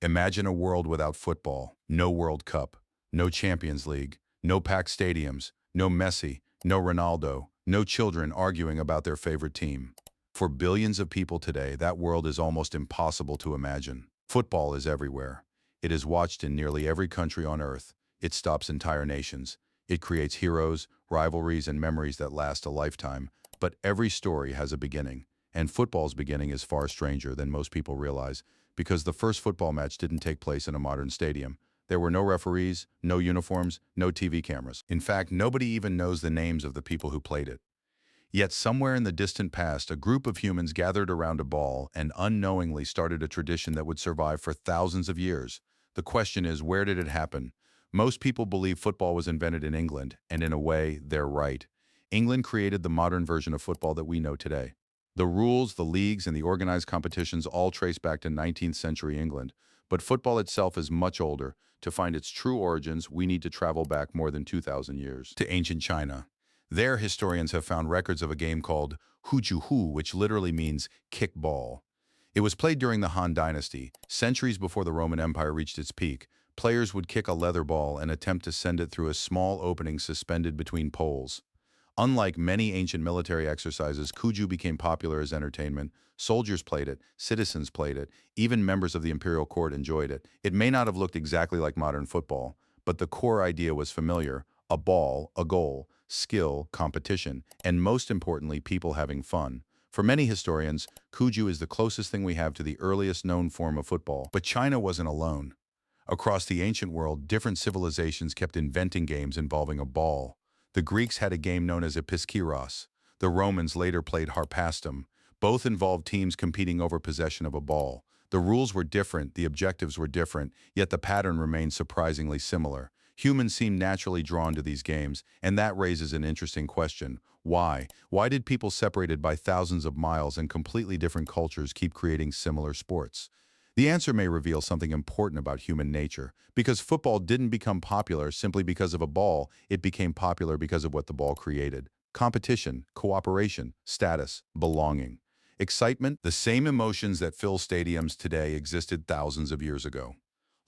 Imagine a world without football, no World Cup, no Champions League, no packed stadiums, no Messi, no Ronaldo, no children arguing about their favorite team. For billions of people today, that world is almost impossible to imagine. Football is everywhere. It is watched in nearly every country on earth. It stops entire nations. It creates heroes, rivalries, and memories that last a lifetime. But every story has a beginning, and football's beginning is far stranger than most people realize, because the first football match didn't take place in a modern stadium. There were no referees, no uniforms, no TV cameras. In fact, nobody even knows the names of the people who played it. Yet somewhere in the distant past, a group of humans gathered around a ball and unknowingly started a tradition that would survive for thousands of years. The question is, where did it happen? Most people believe football was invented in England, and in a way, they're right. England created the modern version of football that we know today. The rules, the leagues, and the organized competitions all trace back to 19th century England, but football itself is much older. To find its true origins, we need to travel back more than 2,000 years to ancient China. There, historians have found records of a game called Cuju, which literally means kick ball. It was played during the Han Dynasty, centuries before the Roman Empire reached its peak. Players would kick a leather ball and attempt to send it through a small opening suspended between poles. Unlike many ancient military exercises, Cuju became popular as entertainment. Soldiers played it, citizens played it, even members of the imperial court enjoyed it. It may not have looked exactly like modern football, but the core idea was familiar: a ball, a goal, skill, competition, and most importantly, people having fun. For many historians, Cuju is the closest thing we have to the earliest known form of football. But China wasn't alone. Across the ancient world, different civilizations kept inventing games involving a ball. The Greeks had a game known as episkiros. The Romans later played harpastum. Both involved teams competing over possession of a ball. The rules were different, the objectives were different, yet the pattern remained surprisingly similar. Humans seem naturally drawn to these games, and that raises an interesting question. Why? Why did people separated by thousands of miles and completely different cultures keep creating similar sports? The answer may reveal something important about human nature. Because football didn't become popular simply because of a ball, it became popular because of what the ball created: competition, cooperation, status, belonging. Excitement, the same emotions that fill stadiums today existed thousands of years ago.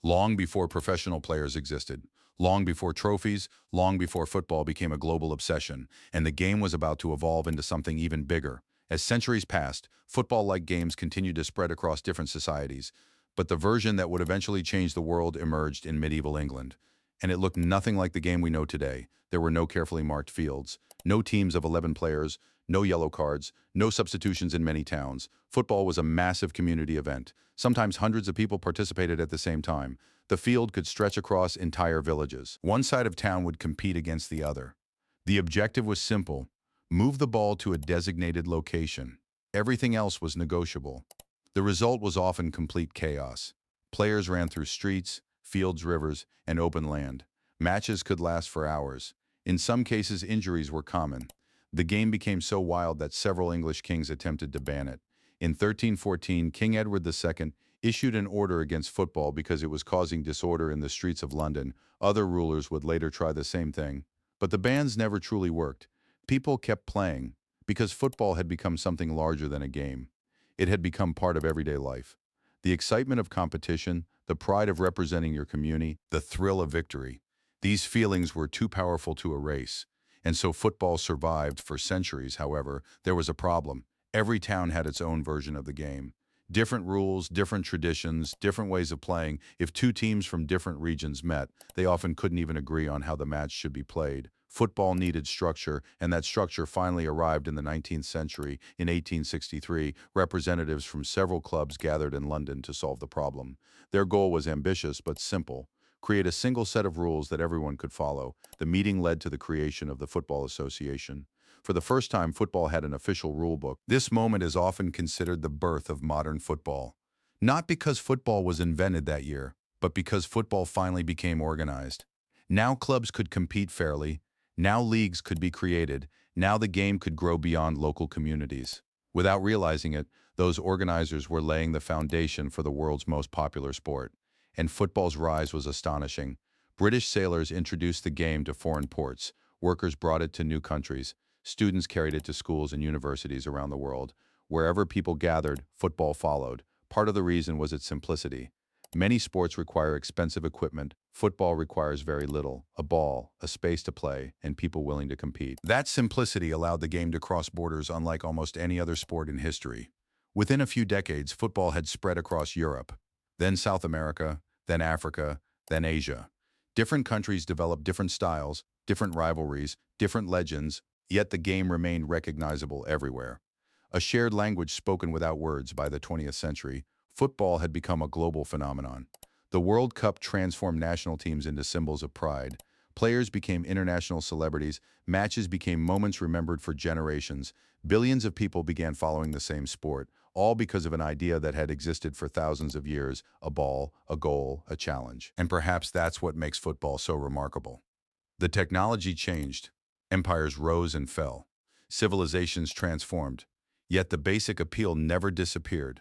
Long before professional players existed, long before trophies, long before football became a global obsession, and the game was about to evolve into something even bigger. As centuries passed, football-like games continued to spread across different societies, but the version that would eventually change the world emerged in medieval England. And it looked nothing like the game we know today. There were no carefully marked fields, no teams of 11 players, no yellow cards, no substitutions in many towns. Football was a massive community event. Sometimes hundreds of people participated at the same time. The field could stretch across entire villages. One side of town would compete against the other. The objective was simple: move the ball to a designated location. Everything else was negotiable. The result was often complete chaos. Players ran through streets, fields, rivers, and open land. Matches could last for hours. In some cases, injuries were common. The game became so wild that several English kings attempted to ban it. In 1314, King Edward II issued an order against football because it was causing disorder in the streets of London. Other rulers would later try the same thing. But the bans never truly worked. People kept playing because football had become something larger than a game. It had become part of everyday life. The excitement of competition, the pride of representing your community, the thrill of victory. These feelings were too powerful to erase. And so football survived for centuries. However, there was a problem. Every town had its own version of the game. Different rules, different traditions, different ways of playing. If two teams from different regions met, they often couldn't even agree on how the match should be played. Football needed structure, and that structure finally arrived in the 19th century. In 1863, representatives from several clubs gathered in London to solve the problem. Their goal was ambitious but simple: create a single set of rules that everyone could follow. The meeting led to the creation of the Football Association. For the first time, football had an official rule book. This moment is often considered the birth of modern football. Not because football was invented that year, but because football finally became organized. Now clubs could compete fairly. Now leagues could be created. Now the game could grow beyond local communities. Without realizing it, those organizers were laying the foundation for the world's most popular sport. And football's rise was astonishing. British sailors introduced the game to foreign ports. Workers brought it to new countries. Students carried it to schools and universities around the world. Wherever people gathered, football followed. Part of the reason was its simplicity. Many sports require expensive equipment. Football requires very little: a ball, a space to play, and people willing to compete. That simplicity allowed the game to cross borders unlike almost any other sport in history. Within a few decades, football had spread across Europe, then South America, then Africa, then Asia. Different countries developed different styles, different rivalries, different legends, yet the game remained recognizable everywhere. A shared language spoken without words. By the 20th century, football had become a global phenomenon. The World Cup transformed national teams into symbols of pride. Players became international celebrities. Matches became moments remembered for generations. Billions of people began following the same sport, all because of an idea that had existed for thousands of years: a ball, a goal, a challenge. And perhaps that's what makes football so remarkable. The technology changed. Empires rose and fell. Civilizations transformed. Yet the basic appeal never disappeared.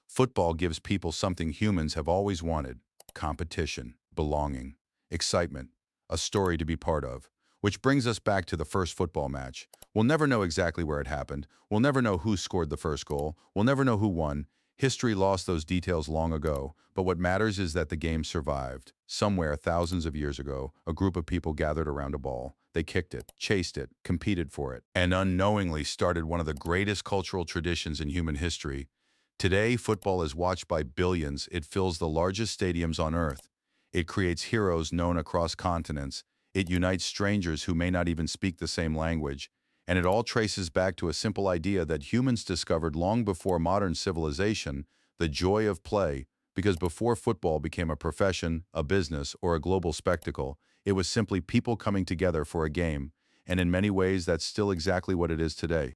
Football gives people something humans have always wanted: competition, belonging, excitement, a story to be part of. Which brings us back to the first football match. We'll never know exactly where it happened. We'll never know who scored the first goal. We'll never know who won. History lost those details long ago, but what matters is that the game survived. Somewhere thousands of years ago, a group of people gathered around a ball. They kicked it, chased it, competed for it, and unknowingly started one of the greatest cultural traditions in human history. Today, football is watched by billions. It fills the largest stadiums on earth. It creates heroes known across continents. It unites strangers who may not even speak the same language. And it all traces back to a simple idea that humans discovered long before modern civilization: the joy of play. Because before football became a profession, a business, or a global spectacle, it was simply people coming together for a game. And in many ways, that's still exactly what it is today.